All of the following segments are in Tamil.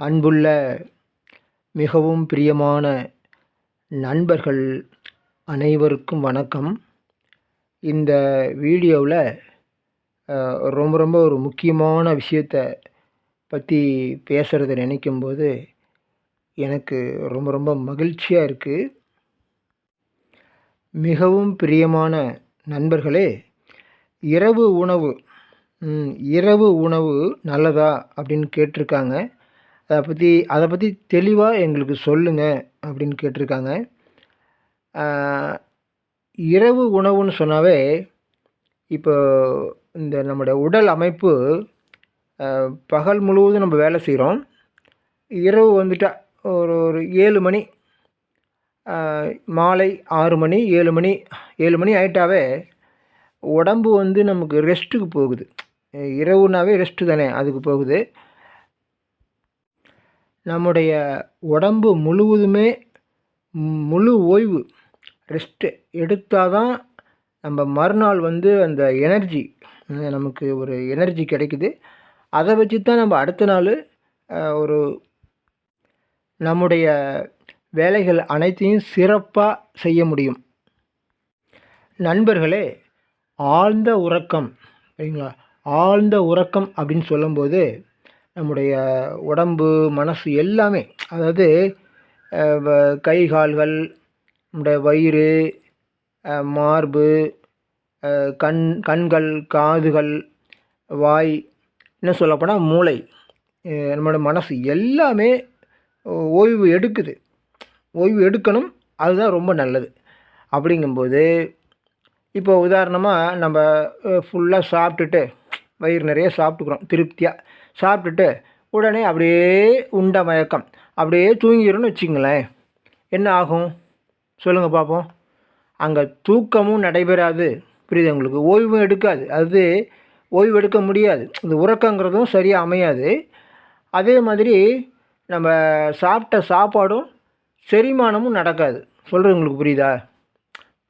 அன்புள்ள மிகவும் பிரியமான நண்பர்கள் அனைவருக்கும் வணக்கம். இந்த வீடியோவில் ரொம்ப ரொம்ப ஒரு முக்கியமான விஷயத்தை பற்றி பேசுகிறத நினைக்கும்போது எனக்கு ரொம்ப ரொம்ப மகிழ்ச்சியாக இருக்குது. மிகவும் பிரியமான நண்பர்களே, இரவு உணவு நல்லதா அப்படின்னு கேட்டிருக்காங்க. அதை பற்றி தெளிவாக எங்களுக்கு சொல்லுங்கள் அப்படின்னு கேட்டிருக்காங்க. இரவு உணவுன்னு சொன்னாவே இப்போ இந்த நம்முடைய உடல் அமைப்பு பகல் முழுவதும் நம்ம வேலை செய்கிறோம். இரவு வந்துட்டால் ஒரு 7 மணி, மாலை 6 மணி 7 மணி ஆயிட்டாவே உடம்பு நமக்கு ரெஸ்ட்டுக்கு போகுது. இரவுனாவே ரெஸ்ட்டு தானே, அதுக்கு போகுது. நம்முடைய உடம்பு முழுவதுமே முழு ஓய்வு ரெஸ்ட்டு எடுத்தால் தான் நம்ம மறுநாள் அந்த எனர்ஜி, நமக்கு ஒரு எனர்ஜி கிடைக்குது. அதை வச்சு தான் நம்ம அடுத்த நாள் ஒரு நம்முடைய வேலைகள் அனைத்தையும் சிறப்பாக செய்ய முடியும். நண்பர்களே, ஆழ்ந்த உறக்கம், சரிங்களா? ஆழ்ந்த உறக்கம் அப்படின்னு சொல்லும்போது நம்முடைய உடம்பு மனசு எல்லாமே, அதாவது கை கால்கள், நம்முடைய வயிறு, மார்பு, கண்கள், காதுகள், வாய், இன்னும் சொல்லப்போனால் மூளை, நம்மளோட மனசு எல்லாமே ஓய்வு எடுக்குது. ஓய்வு எடுக்கணும், அதுதான் ரொம்ப நல்லது. அப்படிங்கும்போது இப்போ உதாரணமாக நம்ம ஃபுல்லாக சாப்பிட்டுட்டு வயிறு நிறைய சாப்பிட்டுக்கிறோம், திருப்தியாக சாப்பிட்டுட்டு உடனே அப்படியே உண்ட மயக்கம் அப்படியே தூங்கிடும்னு வச்சுங்களேன். என்ன ஆகும் சொல்லுங்கள் பார்ப்போம்? அங்கே தூக்கமும் நடைபெறாது, புரியுது உங்களுக்கு? ஓய்வும் எடுக்காது, அது ஓய்வு எடுக்க முடியாது. இந்த உறக்கங்கிறதும் சரியாக அமையாது. அதே மாதிரி நம்ம சாப்பிட்ட சாப்பாடும் செரிமானமும் நடக்காது. சொல்கிறது உங்களுக்கு புரியுதா?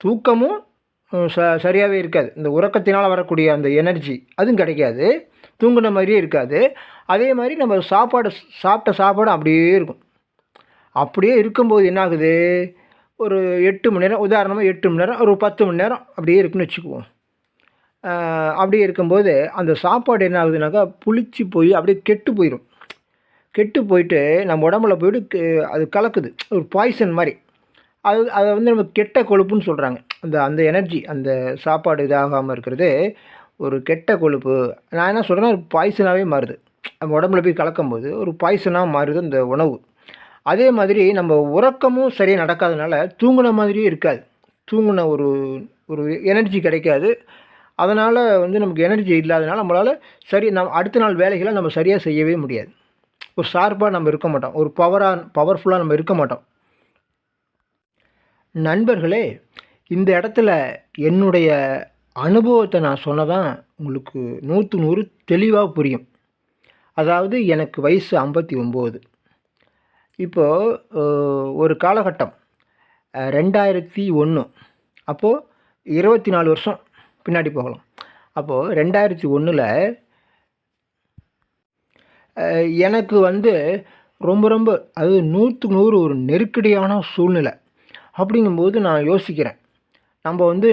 தூக்கமும் சரியாகவே இருக்காது. இந்த உறக்கத்தினால் வரக்கூடிய அந்த எனர்ஜி அதுவும் கிடைக்காது, தூங்குன மாதிரியே இருக்காது. அதே மாதிரி நம்ம சாப்பிட்ட சாப்பாடு அப்படியே இருக்கும். அப்படியே இருக்கும்போது என்ன ஆகுது, ஒரு 8 மணி நேரம், உதாரணமாக 8 மணி நேரம், ஒரு 10 மணி நேரம் அப்படியே இருக்குன்னு வச்சுக்குவோம். அப்படியே இருக்கும்போது அந்த சாப்பாடு என்ன ஆகுதுனாக்கா புளிச்சு போய் அப்படியே கெட்டு போயிடும். கெட்டு போயிட்டு நம்ம உடம்புல போய்ட்டு அது கலக்குது, ஒரு பாய்சன் மாதிரி. அதை நம்ம கெட்ட கொழுப்புன்னு சொல்கிறாங்க. அந்த எனர்ஜி, அந்த சாப்பாடு இதாகாமல் இருக்கிறது ஒரு கெட்ட கொழுப்பு. நான் என்ன சொல்கிறேன்னா, ஒரு பாய்சனாகவே மாறுது. நம்ம உடம்புல போய் கலக்கும்போது ஒரு பாய்சனாக மாறுது இந்த உணவு. அதே மாதிரி நம்ம உறக்கமும் சரியாக நடக்காதனால தூங்குன மாதிரியே இருக்காது, தூங்குன ஒரு எனர்ஜி கிடைக்காது. அதனால் நமக்கு எனர்ஜி இல்லாதனால நம்மளால் அடுத்த நாள் வேலைகளை நம்ம சரியாக செய்யவே முடியாது. ஒரு ஷார்ப்பாக நம்ம இருக்க மாட்டோம், ஒரு பவர்ஃபுல்லாக நம்ம இருக்க மாட்டோம். நண்பர்களே, இந்த இடத்துல என்னுடைய அனுபவத்தை நான் சொன்னதான் உங்களுக்கு 100க்கு 100 தெளிவாக புரியும். அதாவது எனக்கு வயசு 59. இப்போது ஒரு காலகட்டம் 2001, அப்போது 24 வருஷம் பின்னாடி போகலாம். அப்போது 2001ல் எனக்கு ரொம்ப ரொம்ப அது 100க்கு 100 ஒரு நெருக்கடியான சூழ்நிலை. அப்படிங்கும்போது நான் யோசிக்கிறேன்,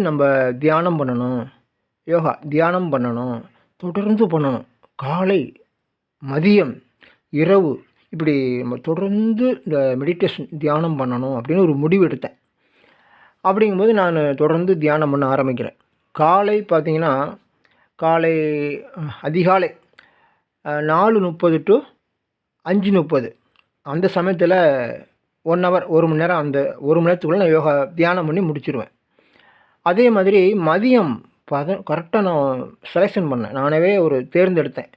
நம்ம தியானம் பண்ணணும், தியானம் பண்ணணும், தொடர்ந்து பண்ணணும். காலை, மதியம், இரவு, இப்படி நம்ம தொடர்ந்து இந்த மெடிடேஷன் தியானம் பண்ணணும் அப்படின்னு ஒரு முடிவு எடுத்தேன். அப்படிங்கும்போது நான் தொடர்ந்து தியானம் பண்ண ஆரம்பிக்கிறேன். காலை பார்த்திங்கன்னா, காலை அதிகாலை 4:30 to 5:30 அந்த சமயத்தில் 1 hour, 1 மணி நேரம், அந்த 1 மணி நேரத்துக்குள்ளே நான் தியானம் பண்ணி முடிச்சிடுவேன். அதே மாதிரி மதியம் கரெக்டாக நான் செலெக்ஷன் பண்ணேன், நானே ஒரு தேர்ந்தெடுத்தேன்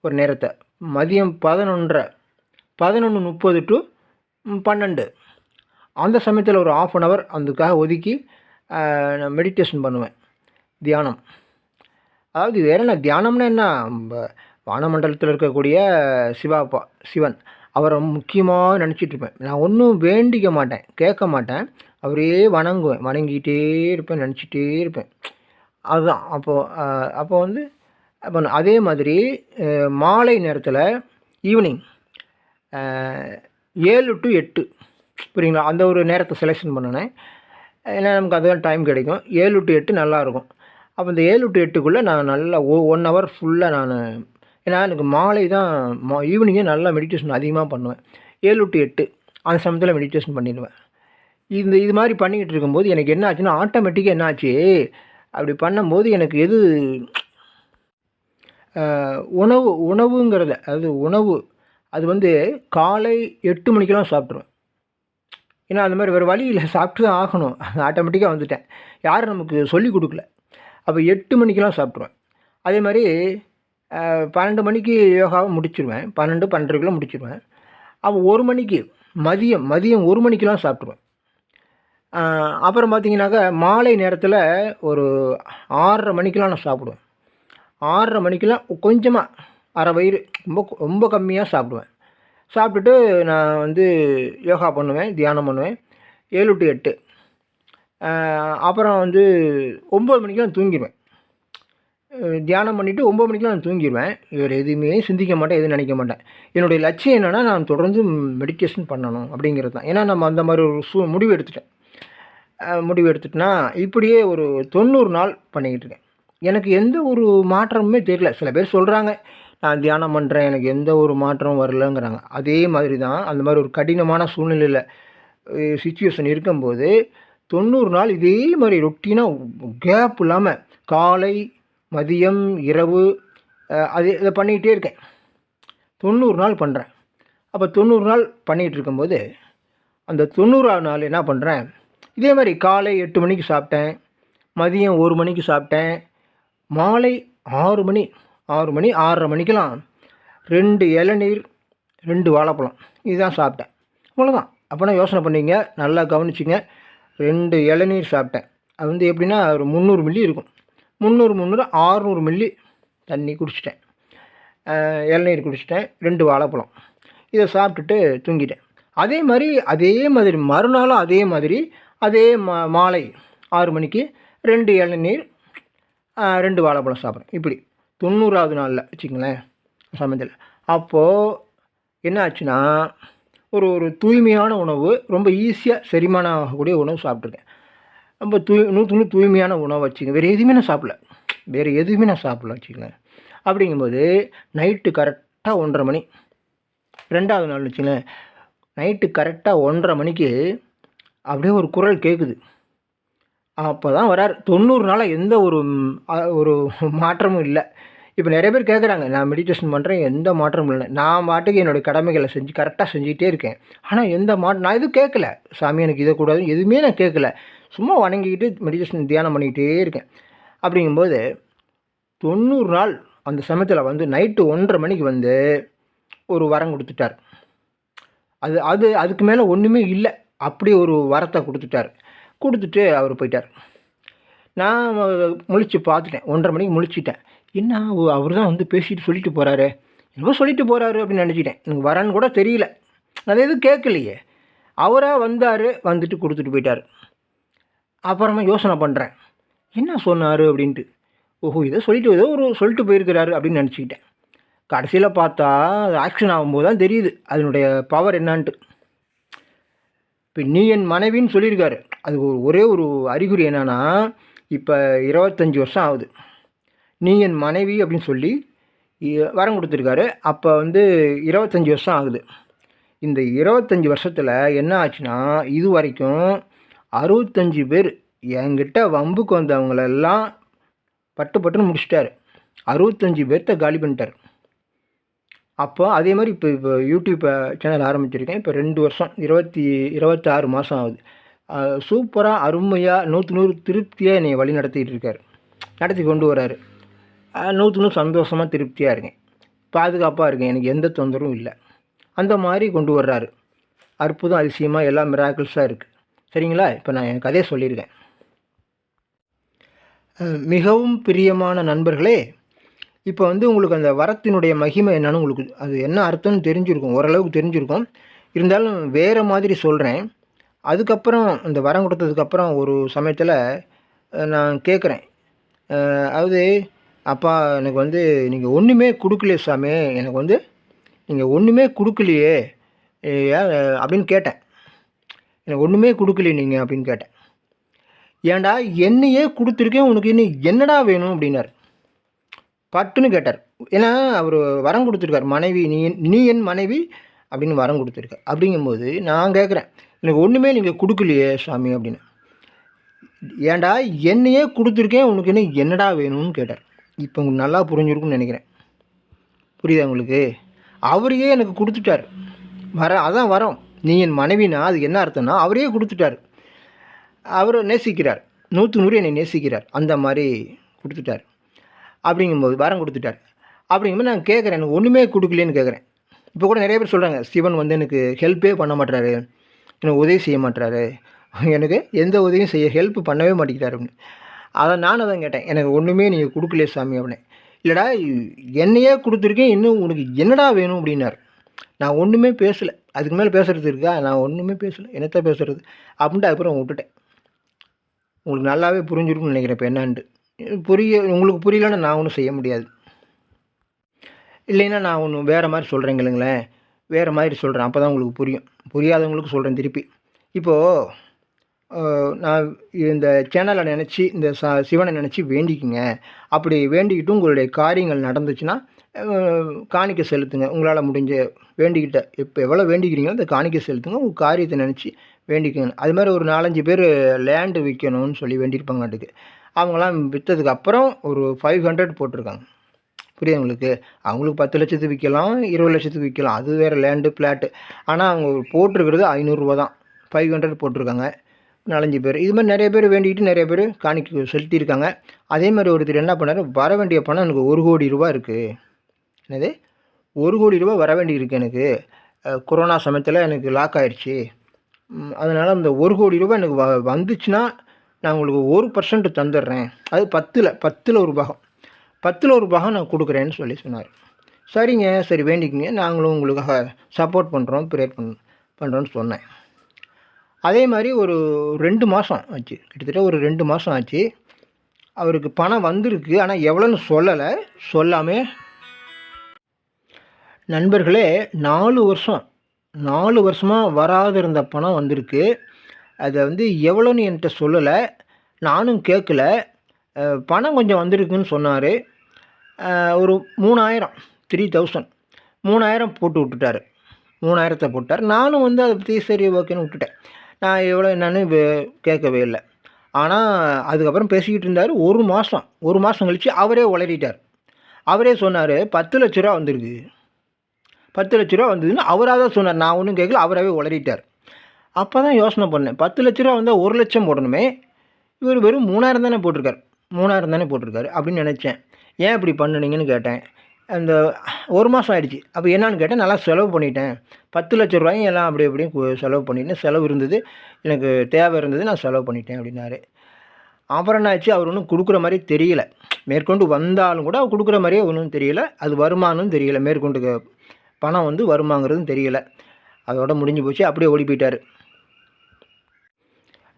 ஒரு நேரத்தை. மதியம் 11:30 to 12 அந்த சமயத்தில் ஒரு 1/2 hour அதுக்காக ஒதுக்கி நான் மெடிடேஷன் பண்ணுவேன், தியானம். அதாவது வேறு என்ன தியானம்னா என்ன, வானமண்டலத்தில் இருக்கக்கூடிய சிவன், அவரை முக்கியமாக நினச்சிட்ருப்பேன். நான் ஒன்றும் வேண்டிக்க மாட்டேன், கேட்க மாட்டேன், அவரே வணங்கிட்டே இருப்பேன், நினச்சிட்டே இருப்பேன். அதுதான் அப்போ அதே மாதிரி மாலை நேரத்தில் ஈவினிங் 7 to 8 புரியுங்களா? அந்த ஒரு நேரத்தை செலெக்ஷன் பண்ணினேன். ஏன்னா நமக்கு அதுதான் டைம் கிடைக்கும். 7 to 8 நல்லாயிருக்கும். அப்போ இந்த 7 to 8க்குள்ளே நான் நல்லா 1 ஹவர் ஃபுல்லாக ஏன்னா எனக்கு மாலை தான் ஈவினிங்கே நல்லா மெடிடேஷன் அதிகமாக பண்ணுவேன். 7 to 8 அந்த சமயத்தில் மெடிடேஷன் பண்ணிடுவேன். இது மாதிரி பண்ணிக்கிட்டு இருக்கும்போது எனக்கு என்ன ஆச்சுன்னா, ஆட்டோமேட்டிக்காக என்ன ஆச்சு, அப்படி பண்ணும்போது எனக்கு எது உணவுங்கிறத உணவு அது வந்து காலை 8 மணிக்கெல்லாம் சாப்பிட்ருவேன். ஏன்னா அந்த மாதிரி வேறு வழி இல்லை, சாப்பிட்டு தான் ஆகணும். ஆட்டோமேட்டிக்காக வந்துட்டேன், யாரும் நமக்கு சொல்லிக் கொடுக்கல. அப்போ 8 மணிக்கெல்லாம் சாப்பிட்ருவேன். அதே மாதிரி 12 மணிக்கு யோகாவை முடிச்சிடுவேன். 12, 12:30க்குள்ளே முடிச்சிடுவேன். அப்போ 1 மணிக்கு மதியம் 1 மணிக்கெலாம் சாப்பிட்ருவேன். அப்புறம் பார்த்தீங்கன்னாக்கா மாலை நேரத்தில் ஒரு 6:30 மணிக்கெலாம் நான் சாப்பிடுவேன். 6:30 மணிக்கெலாம் கொஞ்சமாக அரை வயிறு, ரொம்ப கம்மியாக சாப்பிடுவேன். சாப்பிட்டுட்டு நான் வந்து யோகா பண்ணுவேன், தியானம் பண்ணுவேன். 7 to 8 அப்புறம் வந்து 9 மணிக்கெலாம் தூங்கிடுவேன். தியானம் பண்ணிவிட்டு 9 மணிக்கெலாம் நான் தூங்கிடுவேன். வேறு எதுவுமே சிந்திக்க மாட்டேன், எதுவும் நினைக்க மாட்டேன். என்னுடைய லட்சியம் என்னென்னா, நான் தொடர்ந்து மெடிடேஷன் பண்ணணும் அப்படிங்கிறது தான். ஏன்னா நம்ம அந்த மாதிரி ஒரு முடிவு எடுத்துட்டேன்னா இப்படியே ஒரு 90 நாள் பண்ணிக்கிட்டு இருக்கேன். எனக்கு எந்த ஒரு மாற்றமுமே தெரியல. சில பேர் சொல்கிறாங்க, நான் தியானம் பண்ணுறேன், எனக்கு எந்த ஒரு மாற்றமும் வரலங்கிறாங்க. அதே மாதிரி தான் அந்த மாதிரி ஒரு கடினமான சூழ்நிலையில் சிச்சுவேஷன் இருக்கும்போது 90 நாள் இதே மாதிரி ரொட்டீனாக கேப் இல்லாமல் காலை, மதியம், இரவு இதை பண்ணிக்கிட்டே இருக்கேன். 90 நாள் பண்ணுறேன். அப்போ 90 நாள் பண்ணிகிட்டு இருக்கும்போது அந்த 90ஆவது நாள் என்ன பண்ணுறேன், இதே மாதிரி காலை 8 மணிக்கு சாப்பிட்டேன், மதியம் 1 மணிக்கு சாப்பிட்டேன், மாலை 6 மணி 6:30 மணிக்கெலாம் 2 இளநீர் 2 வாழைப்பழம் இதுதான் சாப்பிட்டேன். அவ்வளோதான். அப்போனா யோசனை பண்ணிங்க, நல்லா கவனிச்சிங்க. 2 இளநீர் சாப்பிட்டேன். அது வந்து எப்படின்னா ஒரு 300 மில்லி இருக்கும். 300 600 மில்லி தண்ணி குடிச்சிட்டேன். இளநீர் குடிச்சிட்டேன், 2 வாழைப்பழம் இதை சாப்பிட்டுட்டு தூங்கிட்டேன். அதே மாதிரி மறுநாளும் அதே மாலை 6 மணிக்கு 2 இளநீர் 2 வாழைப்பழம் சாப்பிட்றேன். இப்படி 90ஆவது நாளில் வச்சுங்களேன் சமயத்தில். அப்போது என்ன ஆச்சுன்னா, ஒரு தூய்மையான உணவு, ரொம்ப ஈஸியாக செரிமானம் ஆகக்கூடிய உணவு சாப்பிட்ருக்கேன். ரொம்ப தூய்மையான உணவு வச்சுங்க. வேறு எதுவுமே நான் சாப்பிடல வச்சுங்களேன். அப்படிங்கும்போது நைட்டு கரெக்டாக 1:30 மணி, 2ஆவது நாள் வச்சுங்களேன், நைட்டு கரெக்டாக 1:30 மணிக்கு அப்படியே ஒரு குரல் கேட்குது. அப்போ தான் வரார். 90 நாளாக எந்த ஒரு மாற்றமும் இல்லை. இப்போ நிறைய பேர் கேட்குறாங்க, நான் மெடிடேஷன் பண்ணுறேன், எந்த மாற்றமும் இல்லை. நான் பாட்டுக்கு என்னுடைய கடமைகளை கரெக்டாக செஞ்சுக்கிட்டே இருக்கேன். ஆனால் நான் எதுவும் கேட்கல. சாமி எனக்கு இதை கூடாது, எதுவுமே நான் கேட்கல. சும்மா வணங்கிக்கிட்டு மெடிடேஷன் தியானம் பண்ணிக்கிட்டே இருக்கேன். அப்படிங்கும்போது 90 நாள் அந்த சமயத்தில் வந்து நைட்டு 1:30 மணிக்கு வந்து ஒரு வரம் கொடுத்துட்டார். அதுக்கு மேலே ஒன்றுமே இல்லை. அப்படி ஒரு வரத்தை கொடுத்துட்டு அவர் போயிட்டார். நான் முழிச்சு பார்த்துட்டேன். 1:30 மணிக்கு முழிச்சிட்டேன். என்ன அவர் தான் வந்து பேசிட்டு சொல்லிட்டு போகிறாரு, என்னவோ சொல்லிட்டு போகிறாரு அப்படின்னு நினச்சிட்டேன். எனக்கு வரன்னு கூட தெரியல, நான் எதுவும் கேட்கலையே. அவராக வந்துட்டு கொடுத்துட்டு போயிட்டார். அப்புறமா யோசனை பண்ணுறேன், என்ன சொன்னார் அப்படின்ட்டு. ஓஹோ, சொல்லிட்டு போயிருக்கிறாரு அப்படின்னு நினச்சிக்கிட்டேன். கடைசியில் பார்த்தா அது ஆக்ஷன் ஆகும்போது தான் தெரியுது அதனுடைய பவர் என்னான்ட்டு. இப்போ நீ என் மனைவின்னு சொல்லியிருக்காரு. அது ஒரே ஒரு அறிகுறி என்னன்னா, இப்போ 25 வருஷம் ஆகுது. நீ என் மனைவி அப்படின்னு சொல்லி வரம் கொடுத்துருக்காரு. அப்போ வந்து 25 வருஷம் ஆகுது. இந்த 25 வருஷத்தில் என்ன ஆச்சுன்னா, இது வரைக்கும் 65 பேர் என்கிட்ட வம்புக்கு வந்தவங்களெல்லாம் பட்டுன்னு முடிச்சிட்டாரு. 65 பேர்த்த காலி பண்ணிட்டார். அப்போ அதே மாதிரி இப்போ யூடியூப் சேனல் ஆரம்பிச்சிருக்கேன். இப்போ 2 வருஷம் 26 மாதம் ஆகுது. சூப்பராக, அருமையாக, 100க்கு 100 திருப்தியாக என்னை வழி நடத்தி கொண்டு வராரு. 100க்கு 100 சந்தோஷமாக திருப்தியாக இருக்கேன், பாதுகாப்பாக இருக்கேன், எனக்கு எந்த தொந்தரவும் இல்லை. அந்த மாதிரி கொண்டு வர்றாரு. அற்புதம், அதிசயமாக எல்லாம் மிராக்கிள்ஸாக இருக்குது. சரிங்களா? இப்போ நான் என் கதையை சொல்லியிருக்கேன். மிகவும் பிரியமான நண்பர்களே, இப்போ வந்து உங்களுக்கு அந்த வரத்தினுடைய மகிமை என்னன்னு உங்களுக்கு அது என்ன அர்த்தம்னு தெரிஞ்சிருக்கும், ஓரளவுக்கு தெரிஞ்சிருக்கும். இருந்தாலும் வேறு மாதிரி சொல்கிறேன். அதுக்கப்புறம் இந்த வரம் கொடுத்ததுக்கப்புறம் ஒரு சமயத்தில் நான் கேட்குறேன், அதாவது அப்பா எனக்கு வந்து நீங்கள் ஒன்றுமே கொடுக்கலையே சாமி, எனக்கு வந்து நீங்கள் ஒன்றுமே கொடுக்கலையே, ஏன் அப்படின்னு கேட்டேன். எனக்கு ஒன்றுமே கொடுக்கலையே நீங்கள் அப்படின்னு கேட்டேன். ஏன்டா என்னையே கொடுத்துருக்கேன், உனக்கு இன்னும் என்னடா வேணும் அப்படின்னாரு. பட்டுன்னு கேட்டார். ஏன்னா அவர் வரம் கொடுத்துருக்கார், மனைவி நீ நீ என் மனைவி அப்படின்னு வரம் கொடுத்துருக்கார். அப்படிங்கும்போது நான் கேட்குறேன், எனக்கு ஒன்றுமே நீங்கள் கொடுக்கலையே சாமி அப்படின்னு. ஏன்டா என்னையே கொடுத்துருக்கேன், உனக்கு இன்னும் என்னடா வேணும்னு கேட்டார். இப்போ உங்களுக்கு நல்லா புரிஞ்சிருக்குன்னு நினைக்கிறேன். புரியுதா உங்களுக்கு? அவரையே எனக்கு கொடுத்துட்டார். அதான் வரோம். நீ என் மனைவினா அதுக்கு என்ன அர்த்தம்னா அவரையே கொடுத்துட்டார். அவர் நேசிக்கிறார், 100 என்னை நேசிக்கிறார், அந்த மாதிரி கொடுத்துட்டார். அப்படிங்கும்போது வரம் கொடுத்துட்டார். அப்படிங்கும்போது நான் கேட்குறேன், எனக்கு ஒன்றுமே கொடுக்கலேன்னு கேட்குறேன். இப்போ கூட நிறைய பேர் சொல்கிறாங்க, சிவன் வந்து எனக்கு ஹெல்ப்பே பண்ண மாட்டுறாரு, எனக்கு உதவி செய்ய மாட்டுறாரு, எனக்கு எந்த உதவியும் ஹெல்ப் பண்ணவே மாட்டேங்கிறாரு அப்படின்னு. நானும் தான் கேட்டேன், எனக்கு ஒன்றுமே நீங்கள் கொடுக்கலையே சாமி அப்படின்னு. இல்லைடா என்னையே கொடுத்துருக்கேன், இன்னும் உனக்கு என்னடா வேணும் அப்படின்னாரு. நான் ஒன்றுமே பேசலை. அதுக்கு மேலே பேசுகிறது இருக்கா? நான் ஒன்றுமே பேசலை, என்னத்த பேசுகிறது அப்படின்ட்டு அதுக்கப்புறம் விட்டுட்டேன். உங்களுக்கு நல்லாவே புரிஞ்சிருக்குன்னு நினைக்கிறேன் இப்போ என்னான்ட்டு. உங்களுக்கு புரியலன்னா நான் ஒன்றும் செய்ய முடியாது. இல்லைன்னா நான் ஒன்று வேறு மாதிரி சொல்கிறேங்க இல்லைங்களேன், வேறு மாதிரி சொல்கிறேன், அப்போ தான் உங்களுக்கு புரியும். புரியாதவங்களுக்கு சொல்கிறேன் திருப்பி. இப்போது நான் இந்த சேனலை நினச்சி, இந்த சிவனை நினச்சி வேண்டிக்குங்க. அப்படி வேண்டிக்கிட்டு உங்களுடைய காரியங்கள் நடந்துச்சுன்னா காணிக்கை செலுத்துங்க. உங்களால் முடிஞ்ச வேண்டிக்கிட்ட இப்போ எவ்வளோ வேண்டிக்கிறீங்களோ அந்த காணிக்கை செலுத்துங்க. உங்கள் காரியத்தை நினச்சி வேண்டிக்கங்க. அது மாதிரி ஒரு 4-5 பேர் லேண்டு விற்கணும்னு சொல்லி வேண்டியிருப்பாங்கட்டுக்கு. அவங்களாம் விற்றதுக்கு அப்புறம் ஒரு 500 போட்டிருக்காங்க. புரியுது உங்களுக்கு? அவங்களுக்கு 10 லட்சத்துக்கு விற்கலாம், 20 லட்சத்துக்கு விற்கலாம், அது வேறு லேண்டு பிளாட்டு. ஆனால் அவங்க போட்டிருக்கிறது 500 ரூபா தான். 500 போட்டிருக்காங்க 4-5 பேர். இது மாதிரி நிறைய பேர் வேண்டிக்கிட்டு நிறைய பேர் காணிக்கை செலுத்தியிருக்காங்க. அதே மாதிரி ஒருத்தர் என்ன பண்ணார், வர வேண்டிய பணம் எனக்கு 1 கோடி ரூபா இருக்குது. என்னது 1 கோடி ரூபா வர வேண்டி இருக்குது எனக்கு. கொரோனா சமயத்தில் எனக்கு லாக் ஆகிடுச்சி. அதனால் அந்த 1 கோடி ரூபா எனக்கு வந்துச்சுன்னா நான் உங்களுக்கு 1% தந்துடுறேன். அது 10ல் ஒரு பாகம், 10ல் ஒரு பாகம் நான் கொடுக்குறேன்னு சொல்லி சொன்னார். சரிங்க, சரி வேண்டிக்கிங்க, நாங்களும் உங்களுக்காக சப்போர்ட் பண்ணுறோம், ப்ரேயர் பண்ணுறோன்னு சொன்னேன். அதே மாதிரி ஒரு 2 மாதம் ஆச்சு, கிட்டத்தட்ட ஒரு 2 மாதம் ஆச்சு. அவருக்கு பணம் வந்திருக்கு, ஆனால் எவ்வளோன்னு சொல்லலை. சொல்லாமல் நண்பர்களே 4 வருஷமாக வராது இருந்த பணம் வந்திருக்கு. அதை வந்து எவ்வளோன்னு என்கிட்ட சொல்லலை, நானும் கேட்கல. பணம் கொஞ்சம் வந்திருக்குன்னு சொன்னார். ஒரு 3000 3000 போட்டு விட்டுட்டார். 3000 போட்டார். நானும் வந்து அதை பற்றி சரி ஓகேன்னு விட்டுட்டேன். நான் எவ்வளோ என்னன்னு கேட்கவே இல்லை. ஆனால் அதுக்கப்புறம் பேசிக்கிட்டு இருந்தார். ஒரு மாதம் கழித்து அவரே உளறிட்டார். அவரே சொன்னார் 10 லட்ச ரூபா வந்திருக்கு, 10 லட்ச ரூபா வந்ததுன்னு அவராக தான் சொன்னார். நான் ஒன்றும் கேட்கல, அவராகவே உளறிட்டார். அப்போ தான் யோசனை பண்ணேன், 10 லட்ச ரூபா வந்தால் 1 லட்சம் போடணுமே, இவர் வெறும் 3000 தானே போட்டிருக்காரு அப்படின்னு நினச்சேன். ஏன் இப்படி பண்ணுனீங்கன்னு கேட்டேன். அந்த ஒரு மாதம் ஆகிடுச்சு. அப்போ என்னான்னு கேட்டேன், நல்லா செலவு பண்ணிட்டேன், 10 லட்ச ரூபாயும் எல்லாம் அப்படி இப்படியும் செலவு பண்ணிட்டேன். செலவு இருந்தது, எனக்கு தேவை இருந்தது, நான் செலவு பண்ணிட்டேன் அப்படின்னாரு. அப்புறம் என்ன ஆச்சு, அவர் ஒன்றும் கொடுக்குற மாதிரி தெரியல. மேற்கொண்டு வந்தாலும் கூட அவர் கொடுக்குற மாதிரியே ஒன்றும் தெரியல. அது வருமானம் தெரியல, மேற்கொண்டு பணம் வந்து வருமாங்கிறதும் தெரியல. அதோட முடிஞ்சு போச்சு, அப்படியே ஓடி போயிட்டார்.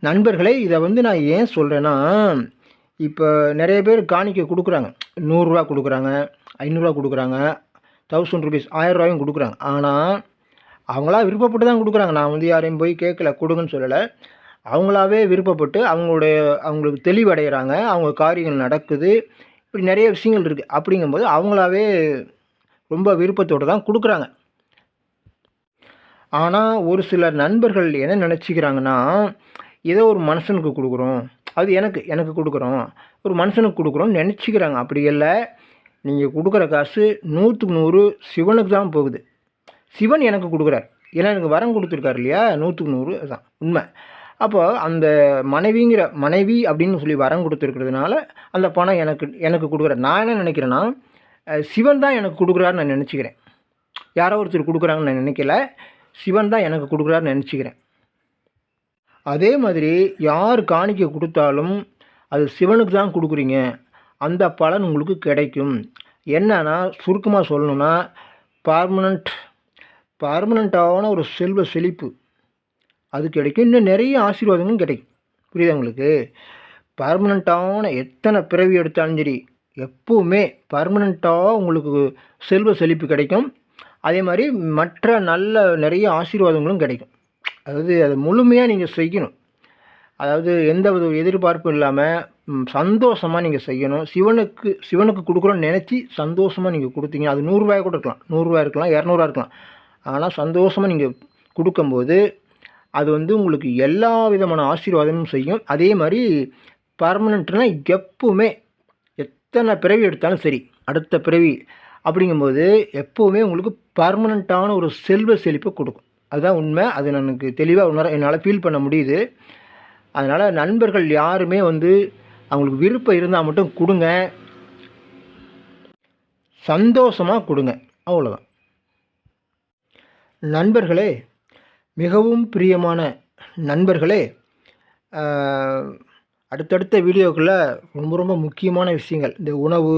நண்பர்களே, இதை வந்து நான் ஏன் சொல்கிறேன்னா, இப்போ நிறைய பேர் காணிக்கை கொடுக்குறாங்க. 100 ரூபா கொடுக்குறாங்க, 500 ரூபா கொடுக்குறாங்க, 1000 ருபீஸ் 1000 ரூபாயும் கொடுக்குறாங்க. ஆனால் அவங்களா விருப்பப்பட்டு தான் கொடுக்குறாங்க. நான் வந்து யாரையும் போய் கேட்கல, கொடுங்கன்னு சொல்லலை. அவங்களாவே விருப்பப்பட்டு அவங்களுக்கு தெளிவடைகிறாங்க, அவங்க காரியங்கள் நடக்குது, இப்படி நிறைய விஷயங்கள் இருக்குது. அப்படிங்கும்போது அவங்களாவே ரொம்ப விருப்பத்தோடு தான் கொடுக்குறாங்க. ஆனால் ஒரு சிலர் நண்பர்கள் என்ன நினச்சிக்கிறாங்கன்னா, ஏதோ ஒரு மனுஷனுக்கு கொடுக்குறோம், அது எனக்கு கொடுக்குறோம், ஒரு மனுஷனுக்கு கொடுக்குறோன்னு நினச்சிக்கிறாங்க. அப்படி இல்லை. நீங்கள் கொடுக்குற காசு 100க்கு 100 சிவனுக்கு தான் போகுது. சிவன் எனக்கு கொடுக்குறார், ஏன்னா எனக்கு வரம் கொடுத்துருக்காரு இல்லையா, 100க்கு 100 அதுதான் உண்மை. அப்போ அந்த மனைவி அப்படின்னு சொல்லி வரம் கொடுத்துருக்கிறதுனால அந்த பணம் எனக்கு கொடுக்குறார். நான் என்ன நினைக்கிறேன்னா, சிவன் தான் எனக்கு கொடுக்குறாருன்னு நான் நினச்சிக்கிறேன். யாரோ ஒருத்தர் கொடுக்குறாங்கன்னு நான் நினைக்கல, சிவன் தான் எனக்கு கொடுக்குறாருன்னு நினச்சிக்கிறேன். அதே மாதிரி யார் காணிக்கை கொடுத்தாலும் அது சிவனுக்கு தான் கொடுக்குறீங்க, அந்த பலன் உங்களுக்கு கிடைக்கும். என்னன்னா, சுருக்கமாக சொல்லணும்னா, பர்மனண்ட்டான ஒரு செல்வ செழிப்பு அது கிடைக்கும். இன்னும் நிறைய ஆசீர்வாதங்களும் கிடைக்கும். புரியுதா உங்களுக்கு? பர்மனண்ட்டான எத்தனை பிறவி எடுத்தாலும் சரி, எப்போவுமே பர்மனண்ட்டாக உங்களுக்கு செல்வ செழிப்பு கிடைக்கும். அதே மாதிரி மற்ற நல்ல நிறைய ஆசீர்வாதங்களும் கிடைக்கும். அதாவது அது முழுமையாக நீங்கள் செய்யணும். அதாவது எந்த வித எதிர்பார்ப்பும் இல்லாமல் சந்தோஷமாக நீங்கள் செய்யணும். சிவனுக்கு கொடுக்குறோன்னு நினச்சி சந்தோஷமாக நீங்கள் கொடுத்தீங்க. அது ரூ. 100 கூட இருக்கலாம், ரூ. 100 இருக்கலாம், 200 இருக்கலாம். ஆனால் சந்தோஷமாக நீங்கள் கொடுக்கும்போது அது வந்து உங்களுக்கு எல்லா விதமான ஆசீர்வாதமும் செய்யும். அதே மாதிரி பர்மனெண்ட்னா எப்போவுமே எத்தனை பிறவி எடுத்தாலும் சரி, அடுத்த பிறவி அப்படிங்கும்போது எப்போவுமே உங்களுக்கு பர்மனெண்ட்டான ஒரு செல்வ செழிப்பை கொடுக்கும். அதுதான் உண்மை. அது எனக்கு தெளிவாக என்னால் ஃபீல் பண்ண முடியுது. அதனால் நண்பர்கள் யாருமே வந்து அவங்களுக்கு விருப்பம் இருந்தால் மட்டும் கொடுங்க, சந்தோஷமாக கொடுங்க, அவ்வளோதான். நண்பர்களே, மிகவும் பிரியமான நண்பர்களே, அடுத்தடுத்த வீடியோக்களில் ரொம்ப ரொம்ப முக்கியமான விஷயங்கள், இந்த உணவு,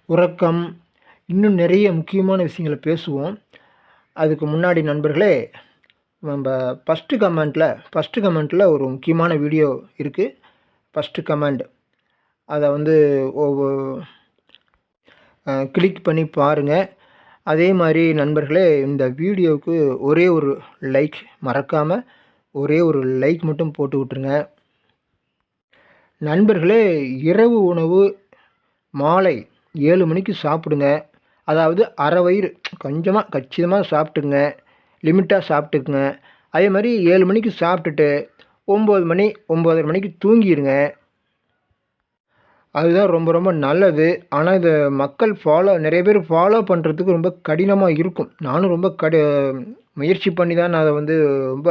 உறக்கம், இன்னும் நிறைய முக்கியமான விஷயங்களை பேசுவோம். அதுக்கு முன்னாடி நண்பர்களே, நம்ம ஃபஸ்ட்டு கமெண்ட்டில் ஒரு முக்கியமான வீடியோ இருக்குது. ஃபஸ்ட்டு கமெண்ட் அதை வந்து கிளிக் பண்ணி பாருங்கள். அதே மாதிரி நண்பர்களே, இந்த வீடியோவுக்கு ஒரே ஒரு லைக், மறக்காமல் ஒரே ஒரு லைக் மட்டும் போட்டு விட்ருங்க. நண்பர்களே, இரவு உணவு மாலை 7 மணிக்கு சாப்பிடுங்க. அதாவது அரை வயிறு கொஞ்சமாக கச்சிதமாக சாப்பிட்டுங்க, லிமிட்டாக சாப்பிட்டுக்குங்க. அதே மாதிரி 7 மணிக்கு சாப்பிட்டுட்டு 9 மணி 9:30 மணிக்கு தூங்கிடுங்க. அதுதான் ரொம்ப ரொம்ப நல்லது. ஆனால் இதை மக்கள் நிறைய பேர் ஃபாலோ பண்ணுறதுக்கு ரொம்ப கடினமாக இருக்கும். நானும் ரொம்ப முயற்சி பண்ணி தான் நான் அதை வந்து ரொம்ப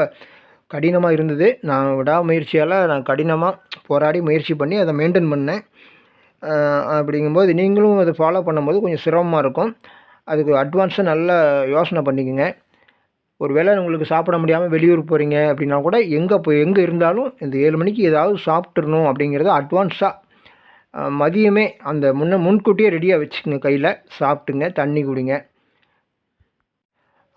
கடினமாக இருந்தது. நான் விடாமுயற்சியால் நான் கடினமாக போராடி முயற்சி பண்ணி அதை மெயின்டைன் பண்ணேன். அப்படிங்கும்போது நீங்களும் அதை ஃபாலோ பண்ணும்போது கொஞ்சம் சிரமமாக இருக்கும். அதுக்கு அட்வான்ஸாக நல்லா யோசனை பண்ணிக்கோங்க. ஒரு வேளை உங்களுக்கு சாப்பிட முடியாமல் வெளியூர் போகிறீங்க அப்படின்னா கூட எங்கே இருந்தாலும் இந்த 7 மணிக்கு ஏதாவது சாப்பிட்றணும் அப்படிங்கிறத அட்வான்ஸாக மதியமே அந்த முன்கூட்டியே ரெடியாக வச்சுக்கோங்க. கையில் சாப்பிட்டுங்க, தண்ணி குடிங்க.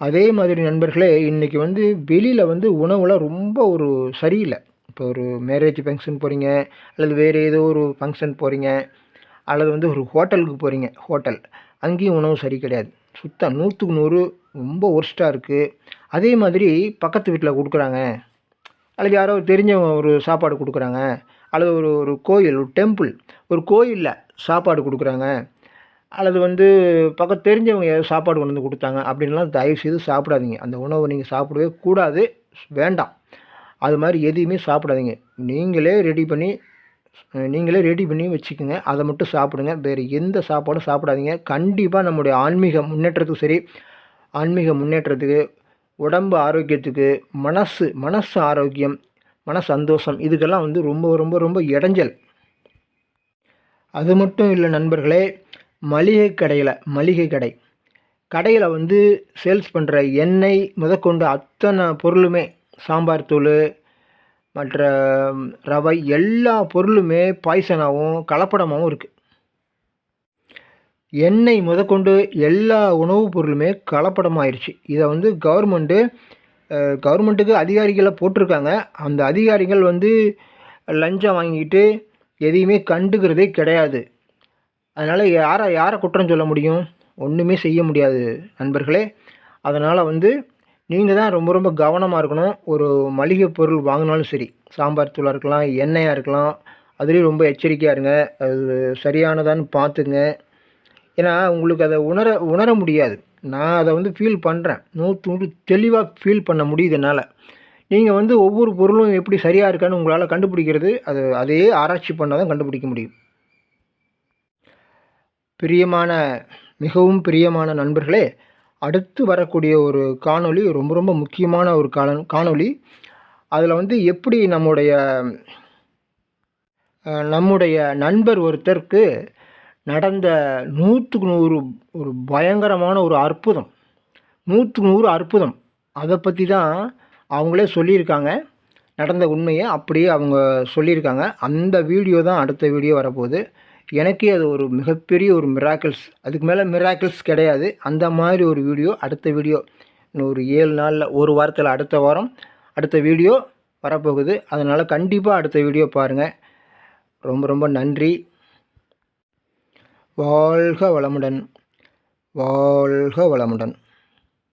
அதே மாதிரி நண்பர்களே, இன்றைக்கி வந்து வெளியில் வந்து உணவுலாம் ரொம்ப ஒரு சரியில்லை. இப்போ ஒரு மேரேஜ் ஃபங்க்ஷன் போகிறீங்க, அல்லது வேறு ஏதோ ஒரு ஃபங்க்ஷன் போகிறீங்க, அல்லது வந்து ஒரு ஹோட்டலுக்கு போகிறீங்க, அங்கேயும் உணவு சரி கிடையாது. சுத்தம் 100க்கு 100 ரொம்ப ஒர்ஸ்ட்டாக இருக்குது. அதே மாதிரி பக்கத்து வீட்டில் கொடுக்குறாங்க, அல்லது யாரோ தெரிஞ்சவங்க ஒரு சாப்பாடு கொடுக்குறாங்க, அல்லது ஒரு கோயில், ஒரு டெம்பிள், ஒரு கோயிலில் சாப்பாடு கொடுக்குறாங்க, அல்லது வந்து பக்கத்து தெரிஞ்சவங்க ஏதோ சாப்பாடு கொண்டு வந்து கொடுத்தாங்க அப்படின்லாம் தயவுசெய்து சாப்பிடாதீங்க. அந்த உணவை நீங்கள் சாப்பிடவே கூடாது, வேண்டாம். அது மாதிரி எதையுமே சாப்பிடாதீங்க. நீங்களே ரெடி பண்ணி வச்சுக்கோங்க. அதை மட்டும் சாப்பிடுங்க. வேறு எந்த சாப்பாடும் சாப்பிடாதீங்க. கண்டிப்பாக நம்முடைய ஆன்மீக முன்னேற்றத்துக்கு, உடம்பு ஆரோக்கியத்துக்கு, மனசு ஆரோக்கியம், மன சந்தோஷம், இதுக்கெல்லாம் வந்து ரொம்ப ரொம்ப ரொம்ப இடைஞ்சல். அது மட்டும் இல்லை நண்பர்களே, மளிகை கடையில் வந்து சேல்ஸ் பண்ணுற எண்ணெய் முதற்கொண்டு அத்தனை பொருளுமே, சாம்பார் தூள், மற்ற ரவை, எல்லா பொருளுமே பாய்சனாகவும் கலப்படமாகவும் இருக்குது. எண்ணெய் முதற்கொண்டு எல்லா உணவுப் பொருளுமே கலப்படமாகிடுச்சு. இதை வந்து கவர்மெண்ட்டுக்கு அதிகாரிகளை போட்டிருக்காங்க. அந்த அதிகாரிகள் வந்து லஞ்சம் வாங்கிட்டு எதையுமே கண்டுக்கிறதே கிடையாது. அதனால் யாரை குற்றம் சொல்ல முடியும்? ஒன்றுமே செய்ய முடியாது நண்பர்களே. அதனால் வந்து நீங்கள் தான் ரொம்ப ரொம்ப கவனமாக இருக்கணும். ஒரு மளிகை பொருள் வாங்கினாலும் சரி, சாம்பார் தூளாக இருக்கலாம், எண்ணெயாக இருக்கலாம், அதுலேயும் ரொம்ப எச்சரிக்கையாக இருங்க. அது சரியானதான்னு பார்த்துங்க. ஏன்னா உங்களுக்கு அதை உணர முடியாது. நான் அதை வந்து ஃபீல் பண்ணுறேன். 100 தெளிவாக ஃபீல் பண்ண முடியுது என்னால். நீங்கள் வந்து ஒவ்வொரு பொருளும் எப்படி சரியாக இருக்கான்னு உங்களால் கண்டுபிடிக்கிறது, அதே ஆராய்ச்சி பண்ணால் தான் கண்டுபிடிக்க முடியும். மிகவும் பிரியமான நண்பர்களே, அடுத்து வரக்கூடிய ஒரு காணொளி ரொம்ப ரொம்ப முக்கியமான ஒரு காணொளி. அதில் வந்து எப்படி நம்முடைய நண்பர் ஒருத்தருக்கு நடந்த 100க்கு 100 ஒரு பயங்கரமான ஒரு அற்புதம், 100க்கு 100 அற்புதம், அதை பற்றி தான் அவங்களே சொல்லியிருக்காங்க. நடந்த உண்மையை அப்படியே அவங்க சொல்லியிருக்காங்க. அந்த வீடியோ தான் அடுத்த வீடியோ வரப்போகுது. எனக்கே அது ஒரு மிகப்பெரிய ஒரு மிராக்கிள்ஸ், அதுக்கு மேலே மிராக்கிள்ஸ் கிடையாது. அந்த மாதிரி ஒரு வீடியோ, அடுத்த வீடியோ இன்னும் ஒரு 7 நாளில், ஒரு வாரத்தில், அடுத்த வாரம் அடுத்த வீடியோ வரப்போகுது. அதனால் கண்டிப்பாக அடுத்த வீடியோ பாருங்கள். ரொம்ப ரொம்ப நன்றி. வாழ்க வளமுடன். வாழ்க வளமுடன்.